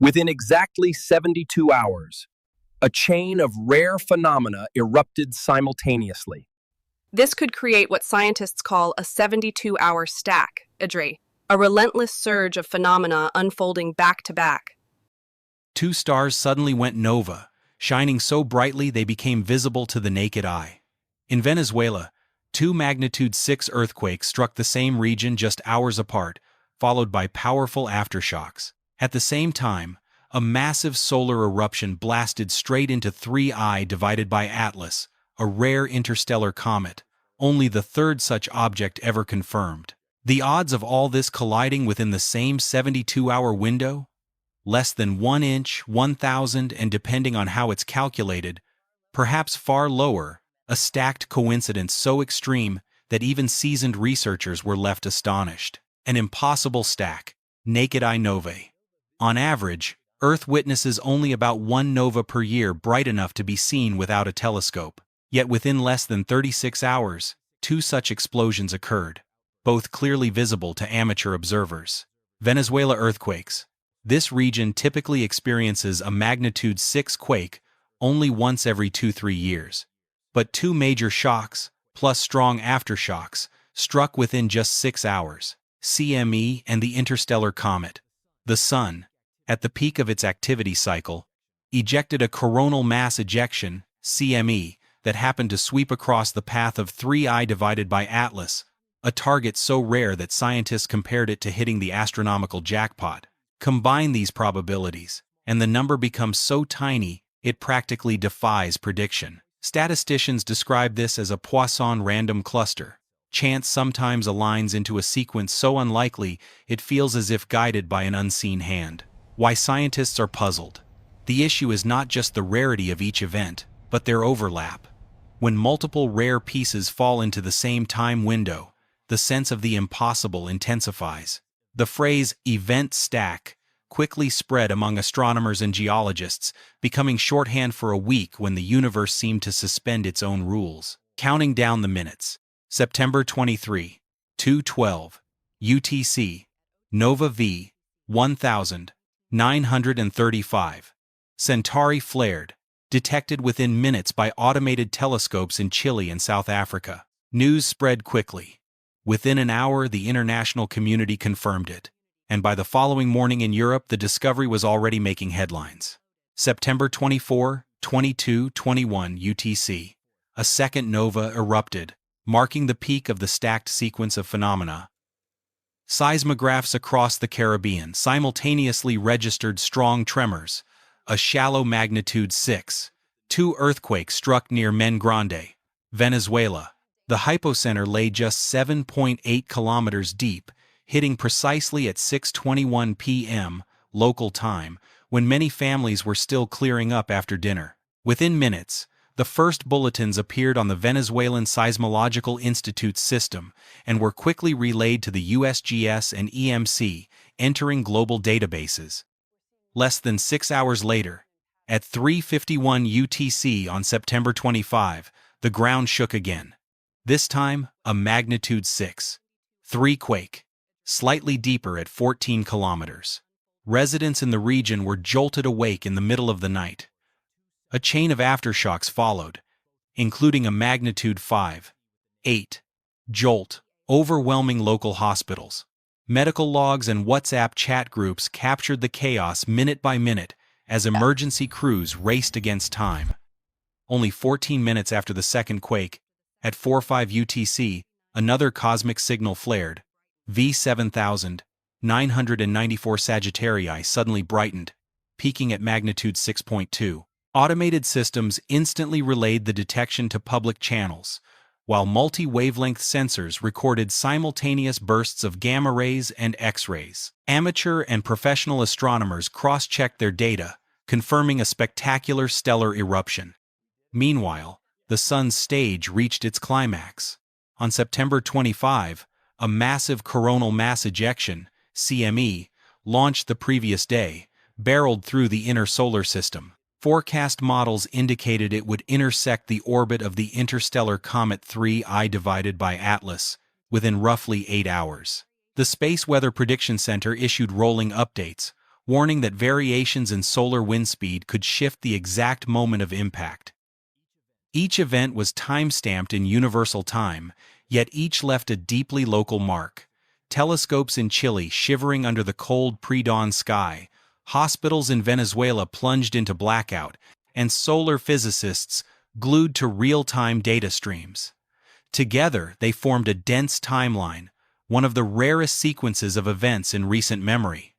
Within exactly 72 hours, a chain of rare phenomena erupted simultaneously. This could create what scientists call a 72-hour stack, Idri, a relentless surge of phenomena unfolding back to back. Two stars suddenly went nova, shining so brightly they became visible to the naked eye. In Venezuela, two magnitude 6 earthquakes struck the same region just hours apart, followed by powerful aftershocks. At the same time, a massive solar eruption blasted straight into 3I divided by Atlas, a rare interstellar comet, only the third such object ever confirmed. The odds of all this colliding within the same 72-hour window? Less than 1 inch, 1,000, and depending on how it's calculated, perhaps far lower, a stacked coincidence so extreme that even seasoned researchers were left astonished. An impossible stack, naked eye novae. On average, Earth witnesses only about 1 nova per year bright enough to be seen without a telescope. Yet within less than 36 hours, 2 such explosions occurred, both clearly visible to amateur observers. Venezuela earthquakes. This region typically experiences a magnitude 6 quake only once every 2-3 years. But 2 major shocks, plus strong aftershocks, struck within just 6 hours. CME and the interstellar comet. The Sun, at the peak of its activity cycle, ejected a coronal mass ejection, CME, that happened to sweep across the path of 3I divided by Atlas, a target so rare that scientists compared it to hitting the astronomical jackpot. Combine these probabilities, and the number becomes so tiny it practically defies prediction. Statisticians describe this as a Poisson random cluster. Chance sometimes aligns into a sequence so unlikely it feels as if guided by an unseen hand. Why scientists are puzzled. The issue is not just the rarity of each event, but their overlap. When multiple rare pieces fall into the same time window, the sense of the impossible intensifies. The phrase event stack quickly spread among astronomers and geologists, becoming shorthand for a week when the universe seemed to suspend its own rules. Counting down the minutes. September 23, 2:12, UTC, Nova V, 1935. Centauri flared, detected within minutes by automated telescopes in Chile and South Africa. News spread quickly. Within an hour, the international community confirmed it, and by the following morning in Europe, the discovery was already making headlines. September 24, 22:21 UTC. A second nova erupted, marking the peak of the stacked sequence of phenomena. Seismographs across the Caribbean simultaneously registered strong tremors. A shallow magnitude 6. 2 earthquakes struck near Men Grande, Venezuela. The hypocenter lay just 7.8 kilometers deep, hitting precisely at 6:21 p.m. local time, when many families were still clearing up after dinner. Within minutes, the first bulletins appeared on the Venezuelan Seismological Institute's system and were quickly relayed to the USGS and EMC, entering global databases. Less than 6 hours later, at 3:51 UTC on September 25, the ground shook again. This time, a magnitude 6.3 quake, slightly deeper at 14 kilometers. Residents in the region were jolted awake in the middle of the night. A chain of aftershocks followed, including a magnitude 5.8 jolt, overwhelming local hospitals. Medical logs and WhatsApp chat groups captured the chaos minute by minute as emergency crews raced against time. Only 14 minutes after the second quake, at 4:05 UTC, another cosmic signal flared. V7994 Sagittarii suddenly brightened, peaking at magnitude 6.2. Automated systems instantly relayed the detection to public channels, while multi-wavelength sensors recorded simultaneous bursts of gamma rays and X-rays. Amateur and professional astronomers cross-checked their data, confirming a spectacular stellar eruption. Meanwhile, the Sun's stage reached its climax. On September 25, a massive coronal mass ejection, CME, launched the previous day, barreled through the inner solar system. Forecast models indicated it would intersect the orbit of the interstellar comet 3I divided by Atlas within roughly 8 hours. The Space Weather Prediction Center issued rolling updates, warning that variations in solar wind speed could shift the exact moment of impact. Each event was time-stamped in universal time, yet each left a deeply local mark. Telescopes in Chile shivering under the cold pre-dawn sky, hospitals in Venezuela plunged into blackout, and solar physicists glued to real-time data streams. Together, they formed a dense timeline, one of the rarest sequences of events in recent memory.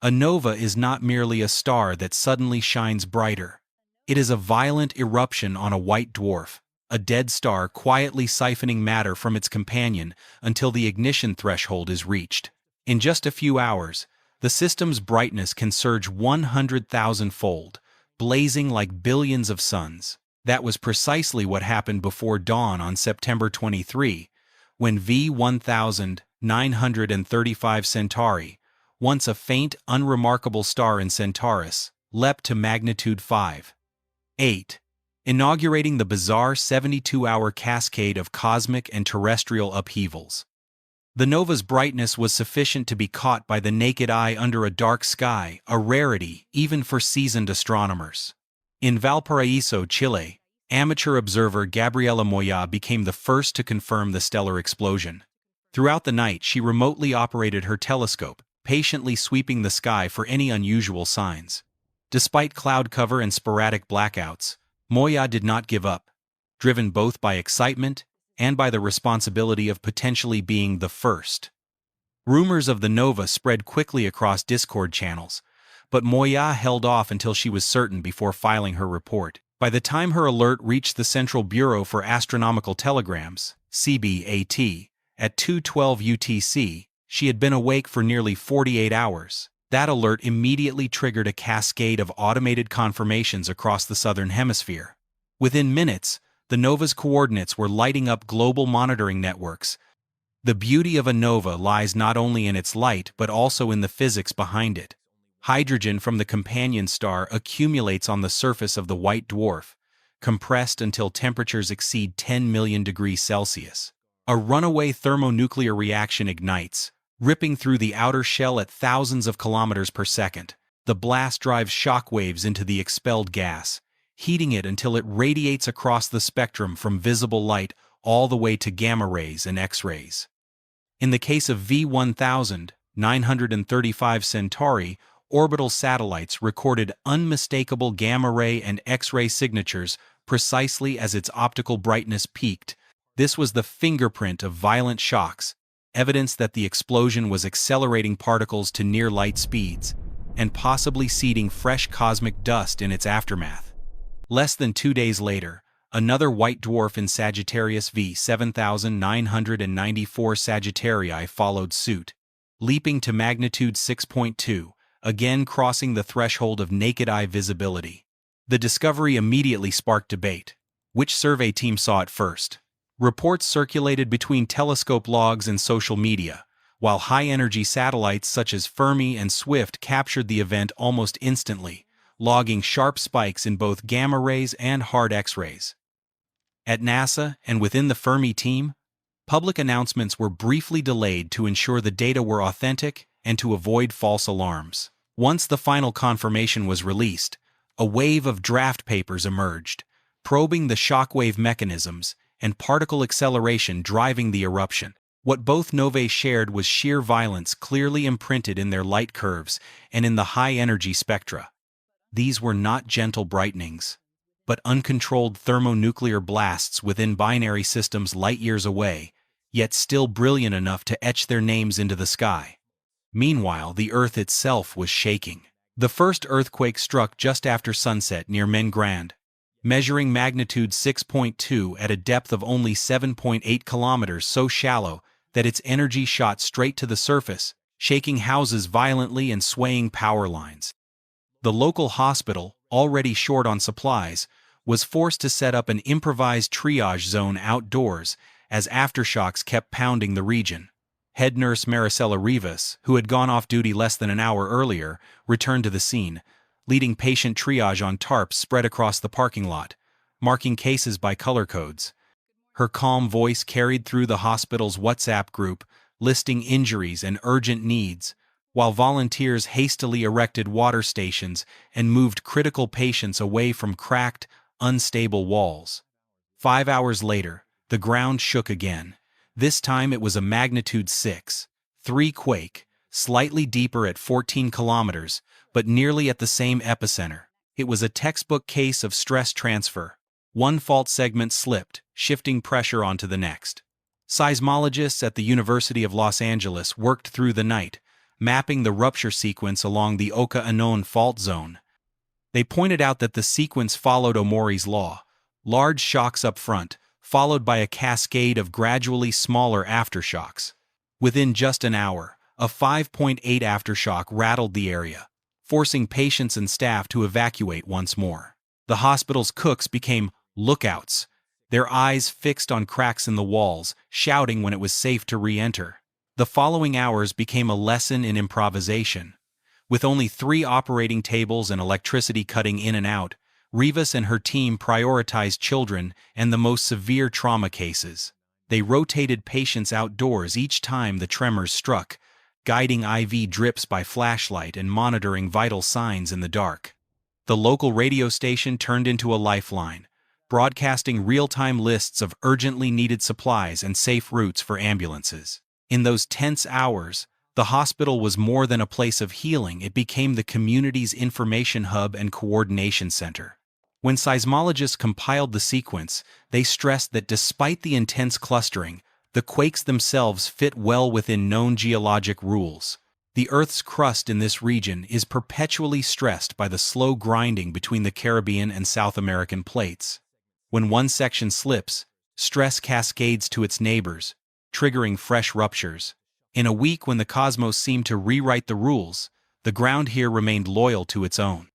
A nova is not merely a star that suddenly shines brighter. It is a violent eruption on a white dwarf, a dead star quietly siphoning matter from its companion until the ignition threshold is reached. In just a few hours, the system's brightness can surge 100,000-fold, blazing like billions of suns. That was precisely what happened before dawn on September 23, when V1935 Centauri, once a faint, unremarkable star in Centaurus, leapt to magnitude 5.8, inaugurating the bizarre 72-hour cascade of cosmic and terrestrial upheavals. The nova's brightness was sufficient to be caught by the naked eye under a dark sky, a rarity even for seasoned astronomers. In Valparaiso, Chile, amateur observer Gabriela Moya became the first to confirm the stellar explosion. Throughout the night, she remotely operated her telescope, patiently sweeping the sky for any unusual signs. Despite cloud cover and sporadic blackouts, Moya did not give up, driven both by excitement and by the responsibility of potentially being the first. Rumors of the nova spread quickly across Discord channels, but Moya held off until she was certain before filing her report. By the time her alert reached the Central Bureau for Astronomical Telegrams, CBAT, at 2:12 UTC, she had been awake for nearly 48 hours. That alert immediately triggered a cascade of automated confirmations across the southern hemisphere. Within minutes, the nova's coordinates were lighting up global monitoring networks. The beauty of a nova lies not only in its light but also in the physics behind it. Hydrogen from the companion star accumulates on the surface of the white dwarf, compressed until temperatures exceed 10 million degrees Celsius. A runaway thermonuclear reaction ignites, ripping through the outer shell at thousands of kilometers per second. The blast drives shock waves into the expelled gas, heating it until it radiates across the spectrum from visible light all the way to gamma rays and X-rays. In the case of V1935 Centauri, orbital satellites recorded unmistakable gamma-ray and X-ray signatures precisely as its optical brightness peaked. This was the fingerprint of violent shocks, evidence that the explosion was accelerating particles to near-light speeds, and possibly seeding fresh cosmic dust in its aftermath. Less than 2 days later, another white dwarf in Sagittarius V7994 Sagittarii followed suit, leaping to magnitude 6.2, again crossing the threshold of naked-eye visibility. The discovery immediately sparked debate. Which survey team saw it first? Reports circulated between telescope logs and social media, while high-energy satellites such as Fermi and Swift captured the event almost instantly, logging sharp spikes in both gamma rays and hard X-rays. At NASA and within the Fermi team, public announcements were briefly delayed to ensure the data were authentic and to avoid false alarms. Once the final confirmation was released, a wave of draft papers emerged, probing the shockwave mechanisms and particle acceleration driving the eruption. What both novae shared was sheer violence clearly imprinted in their light curves and in the high-energy spectra. These were not gentle brightenings, but uncontrolled thermonuclear blasts within binary systems light-years away, yet still brilliant enough to etch their names into the sky. Meanwhile, the Earth itself was shaking. The first earthquake struck just after sunset near Mengrand, measuring magnitude 6.2 at a depth of only 7.8 kilometers, so shallow that its energy shot straight to the surface, shaking houses violently and swaying power lines. The local hospital, already short on supplies, was forced to set up an improvised triage zone outdoors as aftershocks kept pounding the region. Head nurse Maricela Rivas, who had gone off duty less than an hour earlier, returned to the scene, leading patient triage on tarps spread across the parking lot, marking cases by color codes. Her calm voice carried through the hospital's WhatsApp group, listing injuries and urgent needs, while volunteers hastily erected water stations and moved critical patients away from cracked, unstable walls. 5 hours later, the ground shook again. This time it was a magnitude 6.3 quake, slightly deeper at 14 kilometers, but nearly at the same epicenter. It was a textbook case of stress transfer. One fault segment slipped, shifting pressure onto the next. Seismologists at the University of Los Angeles worked through the night, mapping the rupture sequence along the Oka-Anon fault zone. They pointed out that the sequence followed Omori's law: large shocks up front, followed by a cascade of gradually smaller aftershocks. Within just an hour, a 5.8 aftershock rattled the area, forcing patients and staff to evacuate once more. The hospital's cooks became lookouts, their eyes fixed on cracks in the walls, shouting when it was safe to re-enter. The following hours became a lesson in improvisation. With only 3 operating tables and electricity cutting in and out, Rivas and her team prioritized children and the most severe trauma cases. They rotated patients outdoors each time the tremors struck, guiding IV drips by flashlight and monitoring vital signs in the dark. The local radio station turned into a lifeline, broadcasting real-time lists of urgently needed supplies and safe routes for ambulances. In those tense hours, the hospital was more than a place of healing. It became the community's information hub and coordination center. When seismologists compiled the sequence, they stressed that despite the intense clustering, the quakes themselves fit well within known geologic rules. The Earth's crust in this region is perpetually stressed by the slow grinding between the Caribbean and South American plates. When one section slips, stress cascades to its neighbors, triggering fresh ruptures. In a week when the cosmos seemed to rewrite the rules, the ground here remained loyal to its own.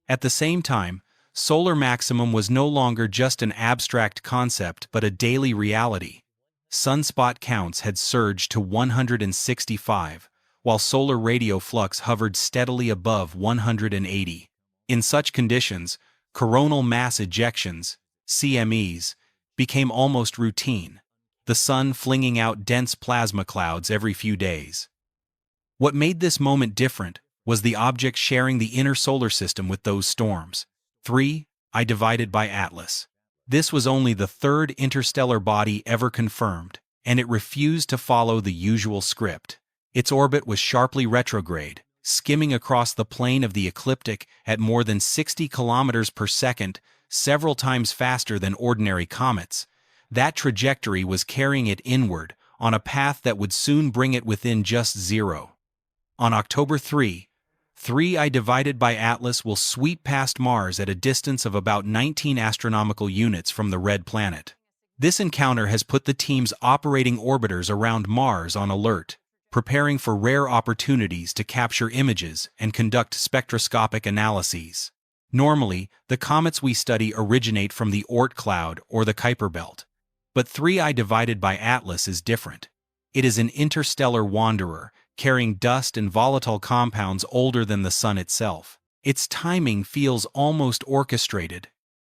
At the same time, solar maximum was no longer just an abstract concept but a daily reality. Sunspot counts had surged to 165, while solar radio flux hovered steadily above 180. In such conditions, coronal mass ejections, CMEs, became almost routine, the sun flinging out dense plasma clouds every few days. What made this moment different was the object sharing the inner solar system with those storms. 3I divided by Atlas. This was only the third interstellar body ever confirmed, and it refused to follow the usual script. Its orbit was sharply retrograde, skimming across the plane of the ecliptic at more than 60 kilometers per second, several times faster than ordinary comets. That trajectory was carrying it inward, on a path that would soon bring it within just zero. On October 3I divided by Atlas will sweep past Mars at a distance of about 19 astronomical units from the red planet. This encounter has put the team's operating orbiters around Mars on alert, preparing for rare opportunities to capture images and conduct spectroscopic analyses. Normally, the comets we study originate from the Oort cloud or the Kuiper belt. But 3I divided by Atlas is different. It is an interstellar wanderer, carrying dust and volatile compounds older than the Sun itself. Its timing feels almost orchestrated.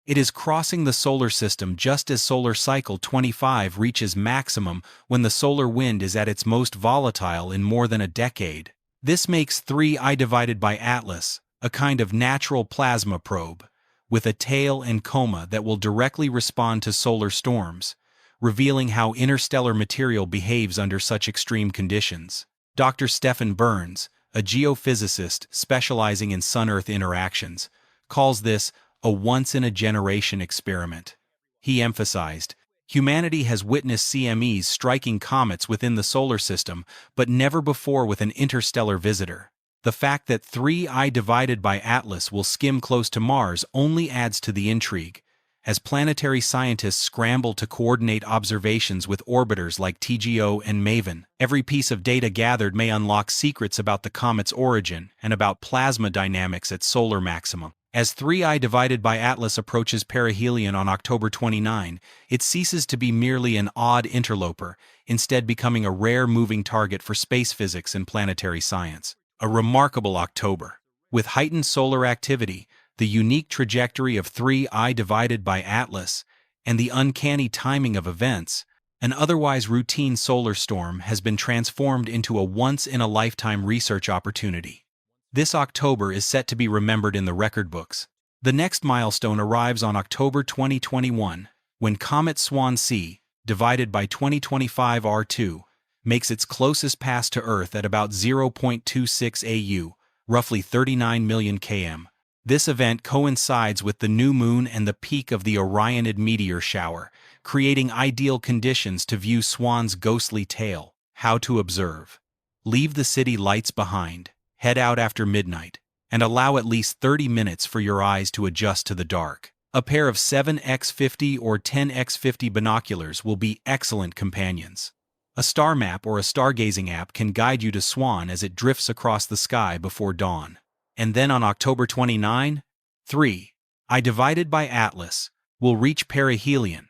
It is crossing the solar system just as solar cycle 25 reaches maximum when the solar wind is at its most volatile in more than a decade. This makes 3I divided by Atlas a kind of natural plasma probe, with a tail and coma that will directly respond to solar storms, revealing how interstellar material behaves under such extreme conditions. Dr. Stephen Burns, a geophysicist specializing in Sun-Earth interactions, calls this a once-in-a-generation experiment. He emphasized, humanity has witnessed CMEs striking comets within the solar system, but never before with an interstellar visitor. The fact that 3I divided by Atlas will skim close to Mars only adds to the intrigue, as planetary scientists scramble to coordinate observations with orbiters like TGO and MAVEN. Every piece of data gathered may unlock secrets about the comet's origin and about plasma dynamics at solar maximum. As 3I divided by Atlas approaches perihelion on October 29, it ceases to be merely an odd interloper, instead becoming a rare moving target for space physics and planetary science. A remarkable October. With heightened solar activity, the unique trajectory of 3I divided by Atlas, and the uncanny timing of events, An otherwise routine solar storm has been transformed into a once-in-a-lifetime research opportunity. This October is set to be remembered in the record books. The next milestone arrives on October 2021, when comet Swan C, divided by 2025 R2, makes its closest pass to Earth at about 0.26 AU, roughly 39 million km. This event coincides with the new moon and the peak of the Orionid meteor shower, creating ideal conditions to view Swan's ghostly tail. How to observe. Leave the city lights behind, head out after midnight, and allow at least 30 minutes for your eyes to adjust to the dark. A pair of 7x50 or 10x50 binoculars will be excellent companions. A star map or a stargazing app can guide you to Swan as it drifts across the sky before dawn. And then on October 29, 3IATLAS will reach perihelion,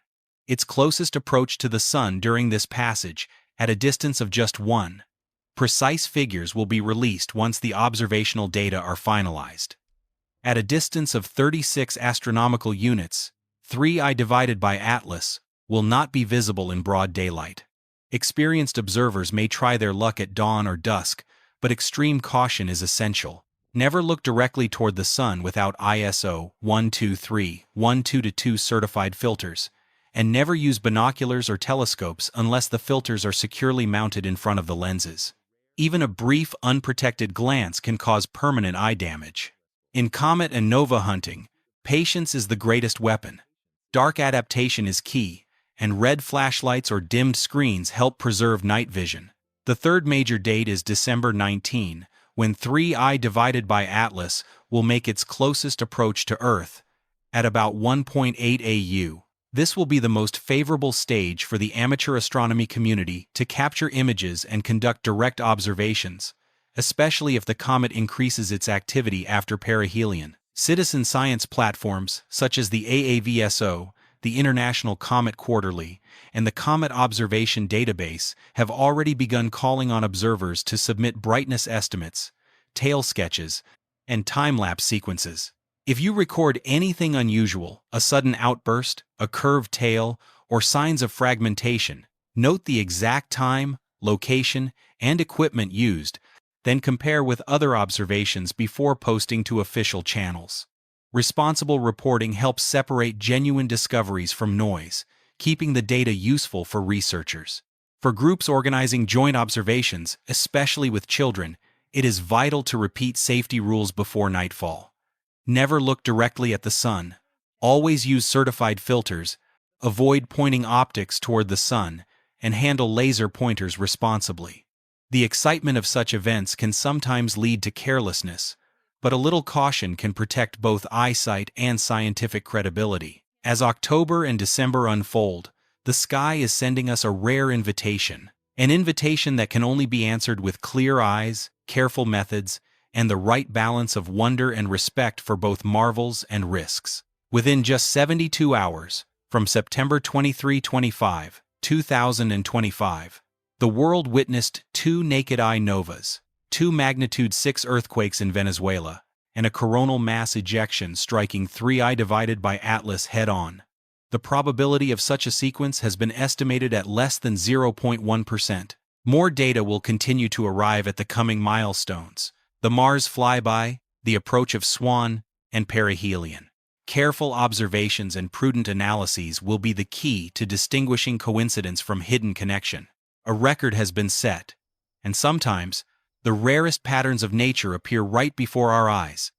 its closest approach to the Sun during this passage, at a distance of just 1. Precise figures will be released once the observational data are finalized. At a distance of 36 astronomical units, 3IATLAS will not be visible in broad daylight. Experienced observers may try their luck at dawn or dusk, but extreme caution is essential. Never look directly toward the Sun without ISO 123/122 certified filters, and never use binoculars or telescopes unless the filters are securely mounted in front of the lenses. Even a brief, unprotected glance can cause permanent eye damage. In comet and nova hunting, patience is the greatest weapon. Dark adaptation is key, and red flashlights or dimmed screens help preserve night vision. The third major date is December 19, when 3IATLAS will make its closest approach to Earth, at about 1.8 AU. This will be the most favorable stage for the amateur astronomy community to capture images and conduct direct observations, especially if the comet increases its activity after perihelion. Citizen science platforms such as the AAVSO, the International Comet Quarterly, and the Comet Observation Database have already begun calling on observers to submit brightness estimates, tail sketches, and time-lapse sequences. If you record anything unusual, a sudden outburst, a curved tail, or signs of fragmentation, note the exact time, location, and equipment used, then compare with other observations before posting to official channels. Responsible reporting helps separate genuine discoveries from noise, keeping the data useful for researchers. For groups organizing joint observations, especially with children, it is vital to repeat safety rules before nightfall. Never look directly at the Sun. Always use certified filters, avoid pointing optics toward the Sun, and handle laser pointers responsibly. The excitement of such events can sometimes lead to carelessness, but a little caution can protect both eyesight and scientific credibility. As October and December unfold, the sky is sending us a rare invitation, an invitation that can only be answered with clear eyes, careful methods, and the right balance of wonder and respect for both marvels and risks. Within just 72 hours, from September 23-25, 2025, the world witnessed 2 naked-eye novas, 2 magnitude 6 earthquakes in Venezuela, and a coronal mass ejection striking 3IATLAS head-on. The probability of such a sequence has been estimated at less than 0.1%. More data will continue to arrive at the coming milestones: the Mars flyby, the approach of Swan, and perihelion. Careful observations and prudent analyses will be the key to distinguishing coincidence from hidden connection. A record has been set, and sometimes, the rarest patterns of nature appear right before our eyes,